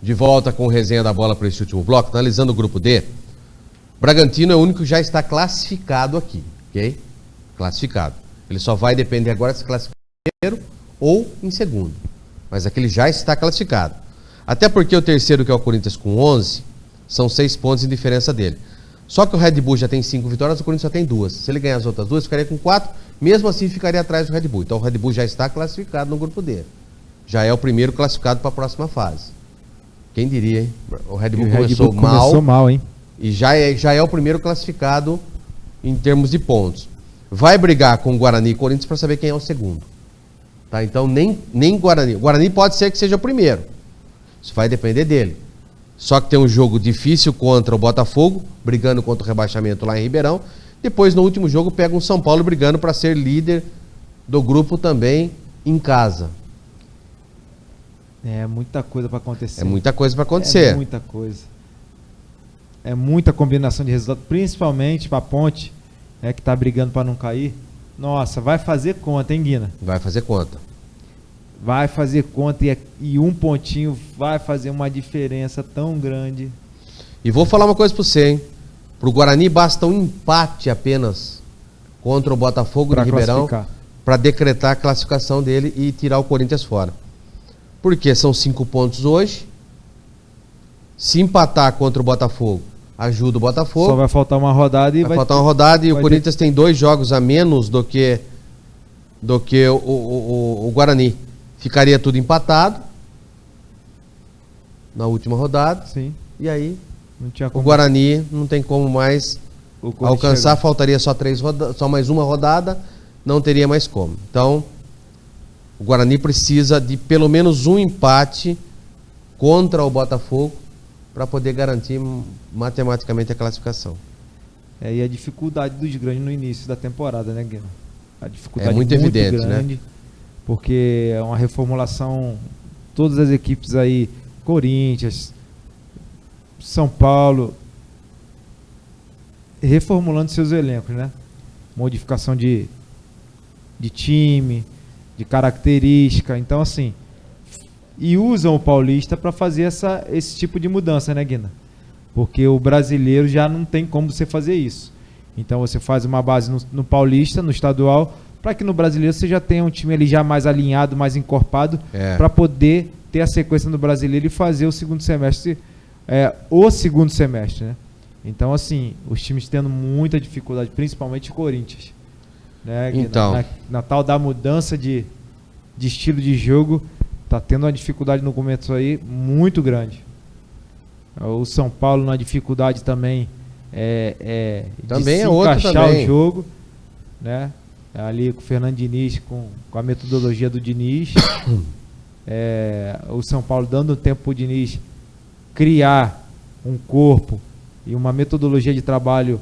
De volta com o resenha da bola para esse último bloco, analisando o grupo D. Bragantino é o único que já está classificado aqui, ok? Classificado. Ele só vai depender agora se classificar em primeiro ou em segundo. Mas aquele já está classificado. Até porque o terceiro, que é o Corinthians com 11, são 6 pontos de diferença dele. Só que o Red Bull já tem 5 vitórias, o Corinthians só tem 2. Se ele ganhar as outras 2, ficaria com 4, mesmo assim ficaria atrás do Red Bull. Então o Red Bull já está classificado no grupo D. Já é o primeiro classificado para a próxima fase. Quem diria, hein? O Red Bull começou mal, hein? E já é o primeiro classificado em termos de pontos. Vai brigar com o Guarani e Corinthians para saber quem é o segundo. Tá? Então nem Guarani. O Guarani pode ser que seja o primeiro. Isso vai depender dele. Só que tem um jogo difícil contra o Botafogo, brigando contra o rebaixamento lá em Ribeirão. Depois, no último jogo, pega um São Paulo brigando para ser líder do grupo também em casa. É muita coisa para acontecer. É muita coisa para acontecer. É muita coisa. É muita combinação de resultados, principalmente para a Ponte, que está brigando para não cair. Nossa, vai fazer conta, hein, Guina? Vai fazer conta. Vai fazer conta e um pontinho vai fazer uma diferença tão grande. E vou falar uma coisa para você, hein? Para o Guarani basta um empate apenas contra o Botafogo de Ribeirão para decretar a classificação dele e tirar o Corinthians fora. Porque são 5 pontos hoje. Se empatar contra o Botafogo, ajuda o Botafogo. Só vai faltar uma rodada e vai faltar uma rodada e o Corinthians tem 2 jogos a menos do que o Guarani. Ficaria tudo empatado na última rodada. Sim. E aí não tinha como. O Guarani não tem como mais alcançar, faltaria só só mais uma rodada, não teria mais como. Então, o Guarani precisa de pelo menos um empate contra o Botafogo para poder garantir matematicamente a classificação. E a dificuldade dos grandes no início da temporada, né, Guilherme? A dificuldade é muito evidente, grande, né? Porque é uma reformulação, todas as equipes aí, Corinthians, São Paulo, reformulando seus elencos, né? Modificação de time, de característica, então assim, e usam o Paulista para fazer esse tipo de mudança, né, Guina? Porque o brasileiro já não tem como você fazer isso. Então você faz uma base no Paulista, no estadual, para que no brasileiro você já tenha um time ali já mais alinhado, mais encorpado, para poder ter a sequência no brasileiro e fazer o segundo semestre, né? Então, assim, os times tendo muita dificuldade, principalmente o Corinthians, né? Então. Na tal da mudança de estilo de jogo, tá tendo uma dificuldade no começo aí muito grande. O São Paulo na dificuldade também também de se encaixar o jogo, né? Ali com o Fernando Diniz, com a metodologia do Diniz. O São Paulo dando tempo para o Diniz criar um corpo e uma metodologia de trabalho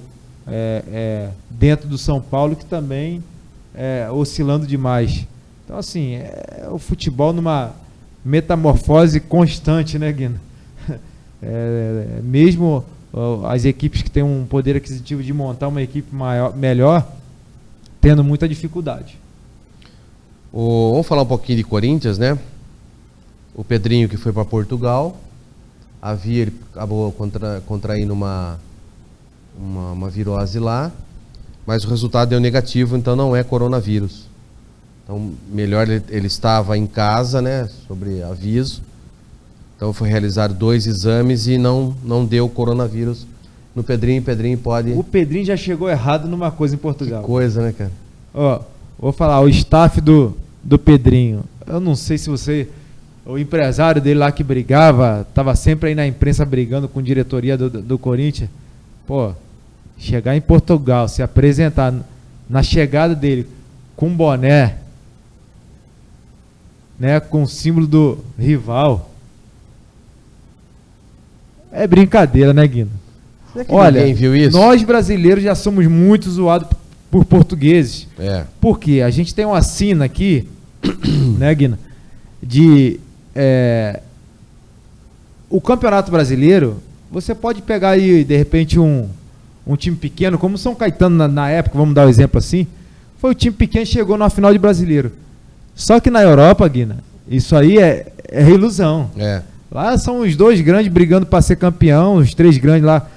dentro do São Paulo, que também oscilando demais. Então, assim, o futebol numa metamorfose constante, né, Guina? Mesmo as equipes que têm um poder aquisitivo de montar uma equipe melhor, tendo muita dificuldade. Vamos falar um pouquinho de Corinthians, né? O Pedrinho, que foi para Portugal, ele acabou contraindo uma virose lá, mas o resultado deu negativo, então não é coronavírus. Então, melhor ele estava em casa, né? Sobre aviso. Então foi realizado 2 exames e não deu coronavírus no Pedrinho. O Pedrinho já chegou errado numa coisa em Portugal. Que coisa, né, cara? Vou falar, o staff do Pedrinho, eu não sei se o empresário dele lá que brigava, tava sempre aí na imprensa brigando com a diretoria do Corinthians. Chegar em Portugal, se apresentar na chegada dele com boné, né, com o símbolo do rival, é brincadeira, né, Guina? Olha, ninguém viu isso? Nós brasileiros já somos muito zoados por portugueses. Porque a gente tem uma sina aqui, né, Guina, o Campeonato Brasileiro, você pode pegar aí, de repente, um time pequeno, como o São Caetano na época, vamos dar um exemplo assim, foi o time pequeno que chegou na final de Brasileiro. Só que na Europa, Guina, isso aí é ilusão. Lá são os dois grandes brigando para ser campeão, os três grandes lá,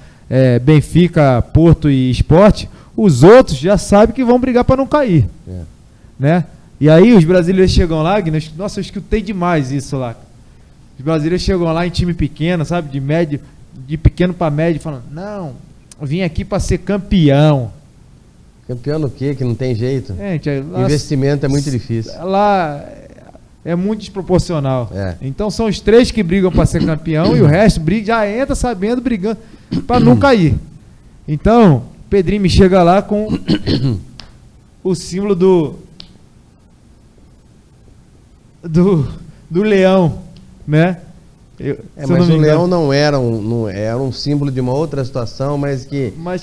Benfica, Porto e Sport. Os outros já sabem que vão brigar para não cair, né? E aí os brasileiros chegam lá, nossa, eu escutei demais isso lá. Os brasileiros chegam lá em time pequeno, sabe, de médio, de pequeno para médio, falando, não, eu vim aqui para ser campeão. Campeão no quê? Que não tem jeito. Lá, investimento é muito difícil. Lá é muito desproporcional. Então são os três que brigam para ser campeão e o resto já entra sabendo, brigando para não cair. Então, Pedrinho me chega lá com o símbolo do leão, né? Mas o leão não era um símbolo de uma outra situação, mas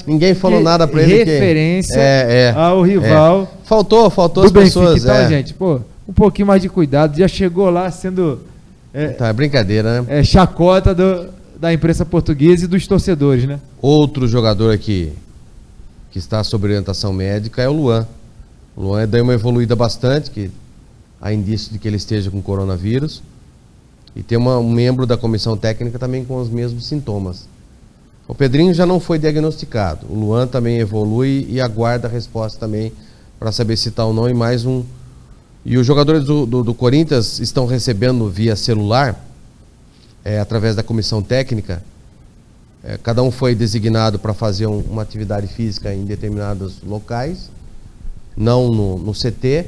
ninguém falou nada para ele. Referência ao rival. Faltou as pessoas. Então, gente, um pouquinho mais de cuidado. Já chegou lá sendo é brincadeira, né? Chacota da imprensa portuguesa e dos torcedores, né? Outro jogador aqui que está sob orientação médica é o Luan. O Luan deu uma evoluída bastante, que há indício de que ele esteja com coronavírus. E tem um membro da comissão técnica também com os mesmos sintomas. O Pedrinho já não foi diagnosticado. O Luan também evolui e aguarda a resposta também para saber se está ou não. E mais um. E os jogadores do Corinthians estão recebendo via celular, através da comissão técnica. Cada um foi designado para fazer uma atividade física em determinados locais, não no CT.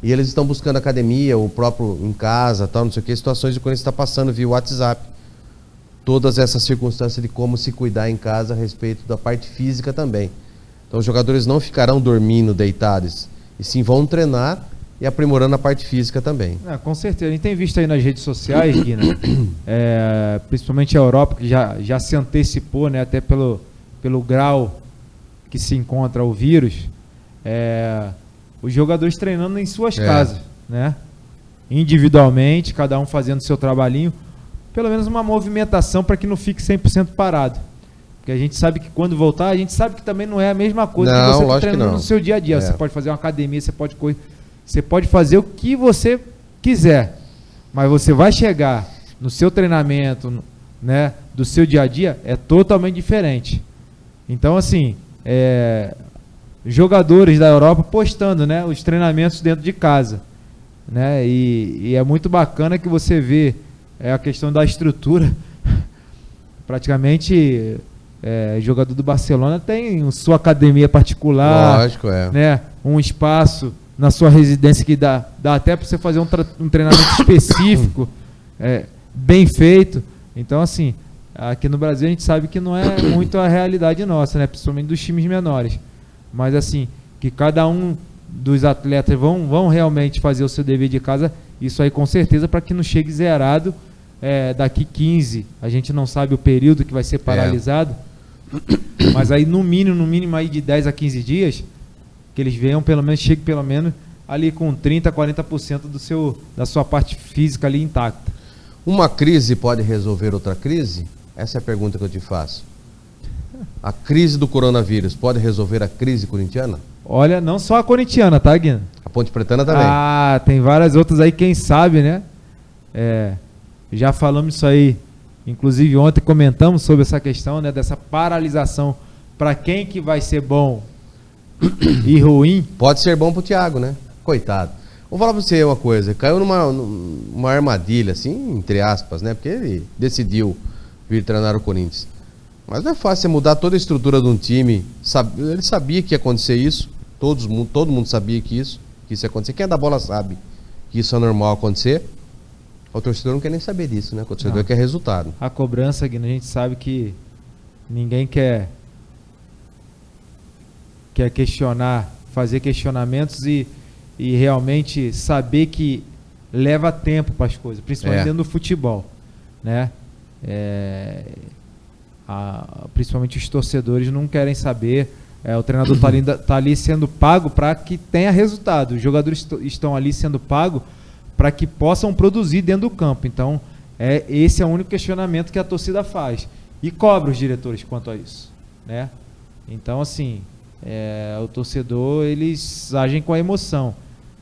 E eles estão buscando academia, o próprio em casa, tal, não sei o que, situações de quando está passando via WhatsApp. Todas essas circunstâncias de como se cuidar em casa a respeito da parte física também. Então os jogadores não ficarão dormindo, deitados, e sim vão treinar e aprimorando a parte física também. Com certeza. A gente tem visto aí nas redes sociais, Guina, principalmente a Europa, que já se antecipou, né, até pelo grau que se encontra o vírus, os jogadores treinando em suas casas, né? Individualmente, cada um fazendo seu trabalhinho, pelo menos uma movimentação para que não fique 100% parado. Porque a gente sabe que quando voltar, a gente sabe que também não é a mesma coisa que você está treinando no seu dia a dia. Você pode fazer uma academia, você pode correr, você pode fazer o que você quiser, mas você vai chegar no seu treinamento, né, do seu dia a dia, é totalmente diferente. Então, assim, jogadores da Europa postando, né, os treinamentos dentro de casa, né, e é muito bacana que você vê a questão da estrutura. Praticamente jogador do Barcelona tem sua academia particular. Lógico, né, um espaço na sua residência que dá até para você fazer um treinamento específico, bem feito. Então, assim, aqui no Brasil a gente sabe que não é muito a realidade nossa, né, principalmente dos times menores. Mas assim, que cada um dos atletas vão realmente fazer o seu dever de casa, isso aí com certeza, para que não chegue zerado daqui 15, a gente não sabe o período que vai ser paralisado, mas aí no mínimo aí de 10 a 15 dias, que eles venham chegue pelo menos ali com 30% a 40% da sua parte física ali intacta. Uma crise pode resolver outra crise? Essa é a pergunta que eu te faço. A crise do coronavírus pode resolver a crise corintiana? Olha, não só a corintiana, tá, Guina? A Ponte Pretana também. Tem várias outras aí, quem sabe, né? Já falamos isso aí, inclusive ontem comentamos sobre essa questão, né, dessa paralisação. Para quem que vai ser bom e ruim? Pode ser bom pro Thiago, né? Coitado. Vou falar pra você uma coisa, caiu numa armadilha, assim, entre aspas, né? Porque ele decidiu vir treinar o Corinthians. Mas não é fácil você mudar toda a estrutura de um time. Ele sabia que ia acontecer isso. Todo mundo sabia que isso ia acontecer. Quem é da bola sabe que isso é normal acontecer. O torcedor não quer nem saber disso, né? O torcedor quer resultado. A cobrança, Guilherme, a gente sabe que ninguém quer questionar, fazer questionamentos e realmente saber que leva tempo para as coisas, principalmente dentro do futebol, né? Principalmente os torcedores não querem saber. O treinador está ali sendo pago para que tenha resultado. Os jogadores estão ali sendo pagos para que possam produzir dentro do campo. Então, esse é o único questionamento que a torcida faz. E cobra os diretores quanto a isso, né? Então, assim, o torcedor, eles agem com a emoção.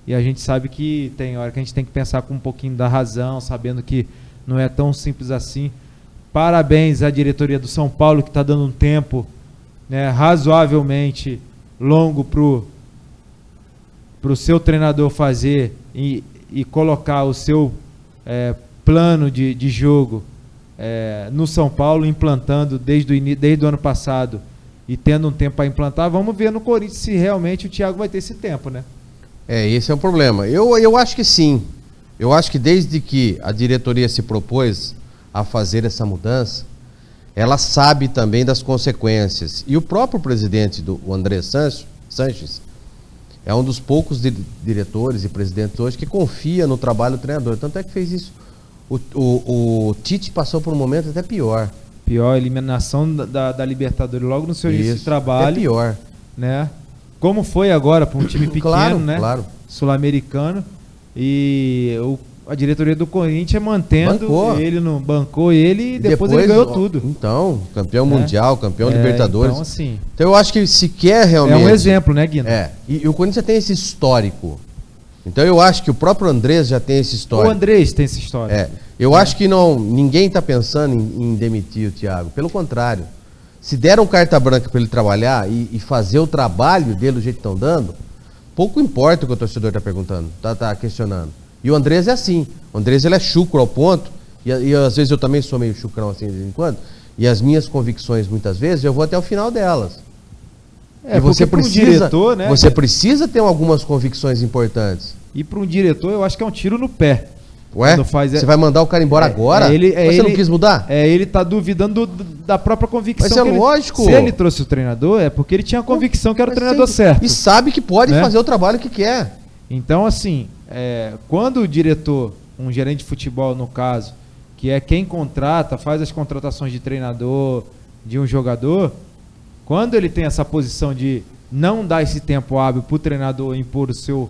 E a gente sabe que tem hora que a gente tem que pensar com um pouquinho da razão, sabendo que não é tão simples assim. Parabéns à diretoria do São Paulo, que está dando um tempo, né, razoavelmente longo para o seu treinador fazer e colocar o seu plano de jogo no São Paulo, implantando desde o ano passado e tendo um tempo para implantar. Vamos ver no Corinthians se realmente o Thiago vai ter esse tempo, né? Esse é o problema. Eu acho que sim. Eu acho que desde que a diretoria se propôs a fazer essa mudança, ela sabe também das consequências. E o próprio presidente, o André Sanches, é um dos poucos diretores e presidentes hoje que confia no trabalho do treinador. Tanto é que fez isso. O Tite passou por um momento até pior. Pior, eliminação da Libertadores logo no seu início de trabalho. É pior. Né? Como foi agora para um time pequeno, claro, né? Claro. Sul-americano. E a diretoria do Corinthians mantendo ele, bancou ele e depois ele ganhou tudo. Então, campeão mundial, campeão Libertadores. Então, assim, então eu acho que se quer realmente... É um exemplo, né, Guina? E o Corinthians tem esse histórico. Então eu acho que o próprio Andrés já tem esse histórico. O Andrés tem esse histórico. Eu acho que ninguém está pensando em demitir o Thiago. Pelo contrário. Se deram carta branca para ele trabalhar e fazer o trabalho dele do jeito que estão dando, pouco importa o que o torcedor está perguntando, tá questionando. E o Andrés é assim. O Andrés, ele é chucro ao ponto, e às vezes eu também sou meio chucrão assim de vez em quando, e as minhas convicções muitas vezes eu vou até o final delas. E você precisa, diretor, né, você precisa ter algumas convicções importantes. E para um diretor eu acho que é um tiro no pé. Ué? Você vai mandar o cara embora agora? Você não quis mudar? Ele tá duvidando da própria convicção. Mas é lógico. Se ele trouxe o treinador, é porque ele tinha a convicção que era o treinador certo. E sabe que pode fazer o trabalho que quer. Então, assim, quando o diretor, um gerente de futebol no caso, que é quem contrata, faz as contratações de treinador, de um jogador, quando ele tem essa posição de não dar esse tempo hábil para o treinador impor o seu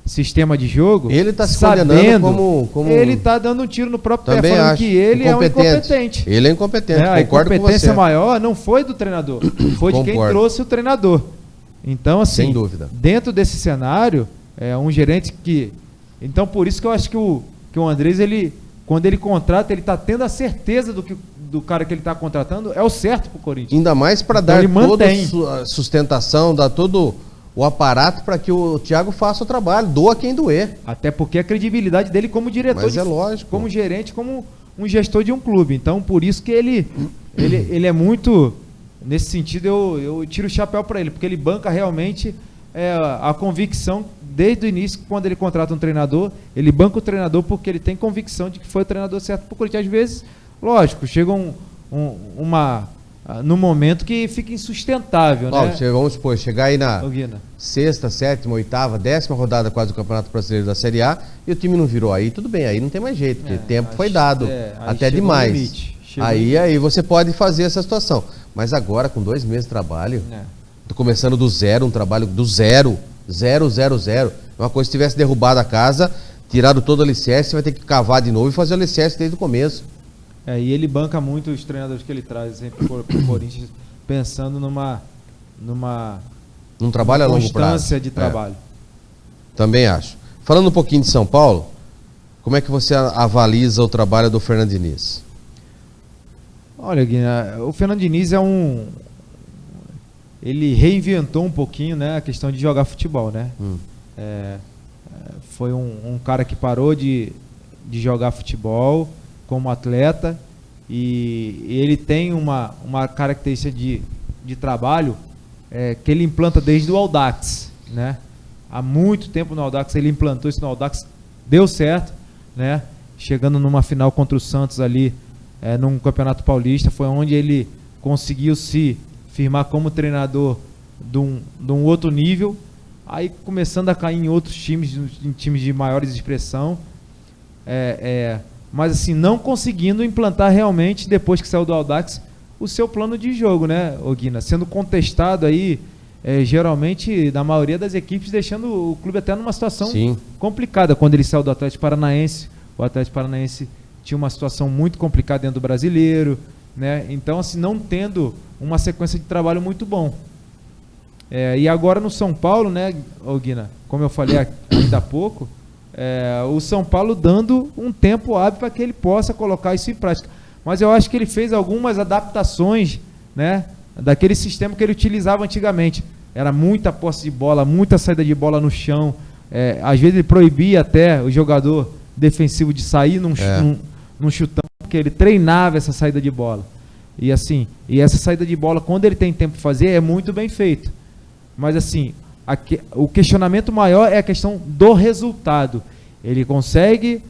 sistema de jogo, ele está se condenando como ele está dando um tiro no próprio pé, falando que ele é um incompetente. Ele é incompetente, a incompetência maior não foi do treinador, foi de quem trouxe o treinador. Então, assim, sem dúvida, dentro desse cenário, um gerente que... Então, por isso que eu acho que o Andrés, quando ele contrata, ele está tendo a certeza do cara que ele está contratando é o certo para o Corinthians. Ainda mais para dar toda a sustentação, dar todo o aparato para que o Thiago faça o trabalho, doa quem doer. Até porque a credibilidade dele como diretor, mas lógico, como gerente, como um gestor de um clube. Então, por isso que ele é muito... Nesse sentido, eu tiro o chapéu para ele, porque ele banca realmente a convicção desde o início, quando ele contrata um treinador, ele banca o treinador porque ele tem convicção de que foi o treinador certo para o Corinthians. Às vezes, lógico, chega num momento que fica insustentável, né? Vamos supor, chegar aí na sexta, sétima, oitava, 10ª rodada quase do Campeonato Brasileiro da Série A e o time não virou aí, tudo bem, aí não tem mais jeito, porque tempo foi dado, até demais. Aí você pode fazer essa situação. Mas agora, com 2 meses de trabalho, tô começando do zero, um trabalho do zero. Uma coisa, se tivesse derrubado a casa, tirado todo o alicerce, você vai ter que cavar de novo e fazer o alicerce desde o começo. E ele banca muito os treinadores que ele traz sempre pro Corinthians, pensando num trabalho a longo prazo. Constância de trabalho. Também acho. Falando um pouquinho de São Paulo, como é que você avaliza o trabalho do Fernando Diniz? Olha, Guina, o Fernando Diniz ele reinventou um pouquinho, né, a questão de jogar futebol, né? Foi um cara que parou de jogar futebol como atleta e ele tem uma característica de trabalho que ele implanta desde o Audax, né? Há muito tempo no Audax ele implantou isso no Audax, deu certo, né? Chegando numa final contra o Santos ali, num Campeonato Paulista, foi onde ele conseguiu se firmar como treinador de um outro nível, aí começando a cair em outros times, em times de maiores expressão, mas assim, não conseguindo implantar realmente, depois que saiu do Audax, o seu plano de jogo, né, Guina? Sendo contestado aí, geralmente, na maioria das equipes, deixando o clube até numa situação complicada. Quando ele saiu do Atlético Paranaense, o Atlético Paranaense tinha uma situação muito complicada dentro do Brasileiro, né? Então, assim, não tendo uma sequência de trabalho muito bom. E agora no São Paulo, né, Guina, como eu falei ainda há pouco, o São Paulo dando um tempo hábil para que ele possa colocar isso em prática. Mas eu acho que ele fez algumas adaptações, né, daquele sistema que ele utilizava antigamente. Era muita posse de bola, muita saída de bola no chão. Às vezes ele proibia até o jogador defensivo de sair num chutão, porque ele treinava essa saída de bola. E assim, essa saída de bola, quando ele tem tempo para fazer, é muito bem feito. Mas assim, o questionamento maior é a questão do resultado. Ele consegue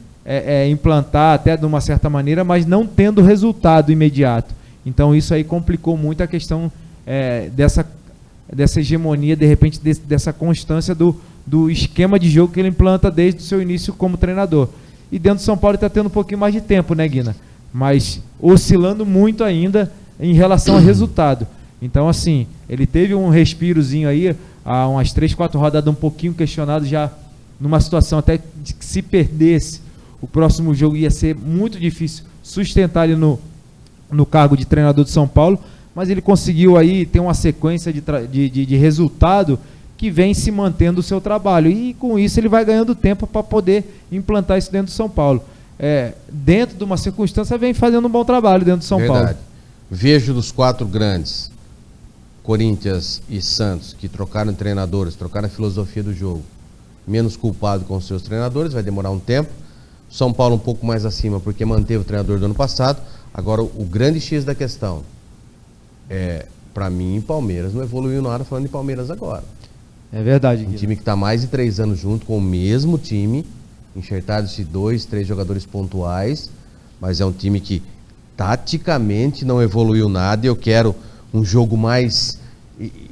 implantar até de uma certa maneira, mas não tendo resultado imediato. Então isso aí complicou muito a questão dessa hegemonia, de repente, dessa constância do esquema de jogo que ele implanta desde o seu início como treinador. E dentro do São Paulo ele está tendo um pouquinho mais de tempo, né, Guina? Mas oscilando muito ainda em relação ao resultado. Então, assim, ele teve um respirozinho aí, há umas 3, 4 rodadas um pouquinho questionado, já numa situação até de que se perdesse o próximo jogo ia ser muito difícil sustentar ele no cargo de treinador de São Paulo, mas ele conseguiu aí ter uma sequência de resultado que vem se mantendo o seu trabalho, e com isso ele vai ganhando tempo para poder implantar isso dentro do São Paulo. Dentro de uma circunstância, vem fazendo um bom trabalho dentro do São Paulo. Vejo dos 4 grandes, Corinthians e Santos, que trocaram treinadores, trocaram a filosofia do jogo, menos culpado com os seus treinadores, vai demorar um tempo. São Paulo um pouco mais acima, porque manteve o treinador do ano passado. Agora, o grande X da questão para mim, Palmeiras não evoluiu nada falando de Palmeiras agora. É verdade, Um time que está mais de 3 anos junto com o mesmo time, enxertados-se 2, 3 jogadores pontuais, mas é um time que taticamente não evoluiu nada. E eu quero um jogo mais,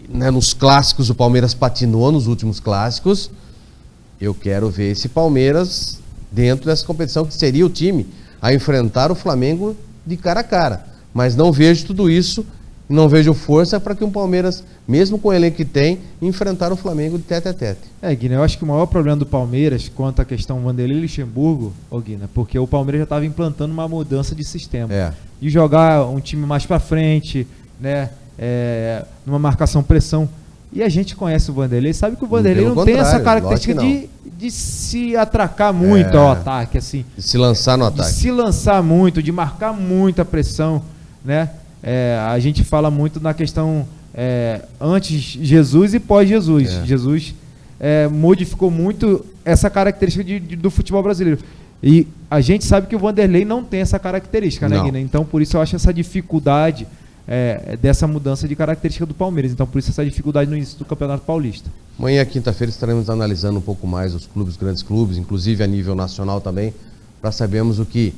né, nos clássicos o Palmeiras patinou nos últimos clássicos. Eu quero ver esse Palmeiras dentro dessa competição, que seria o time a enfrentar o Flamengo de cara a cara. Mas não vejo tudo isso, não vejo força para que um Palmeiras, mesmo com o elenco que tem, enfrentar o Flamengo de tete a tete. Guina, eu acho que o maior problema do Palmeiras quanto à questão Vanderlei e Luxemburgo, Guina, porque o Palmeiras já estava implantando uma mudança de sistema. De jogar um time mais para frente, né, numa marcação-pressão. E a gente conhece o Vanderlei, sabe que o Vanderlei não tem essa característica de se atracar muito ao ataque, assim. De se lançar no ataque. De se lançar muito, de marcar muita pressão, né? A gente fala muito na questão antes Jesus e pós-Jesus. Jesus modificou muito essa característica do futebol brasileiro. E a gente sabe que o Vanderlei não tem essa característica, né, Guina? Então, por isso eu acho essa dificuldade dessa mudança de característica do Palmeiras. Então, por isso essa dificuldade no início do Campeonato Paulista. Amanhã, quinta-feira, estaremos analisando um pouco mais os clubes, grandes clubes, inclusive a nível nacional também, para sabermos o que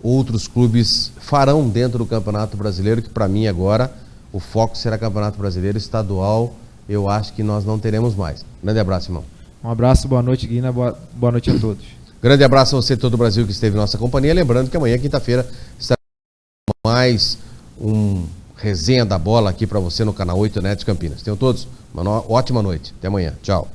outros clubes farão dentro do Campeonato Brasileiro, que para mim agora o foco será Campeonato Brasileiro, estadual. Eu acho que nós não teremos mais. Grande abraço, irmão. Um abraço, boa noite, Guina, boa noite a todos. Grande abraço a você, todo o Brasil que esteve em nossa companhia. Lembrando que amanhã, quinta-feira, estará mais um resenha da bola aqui para você no canal 8 Net Campinas. Tenham todos uma ótima noite. Até amanhã. Tchau.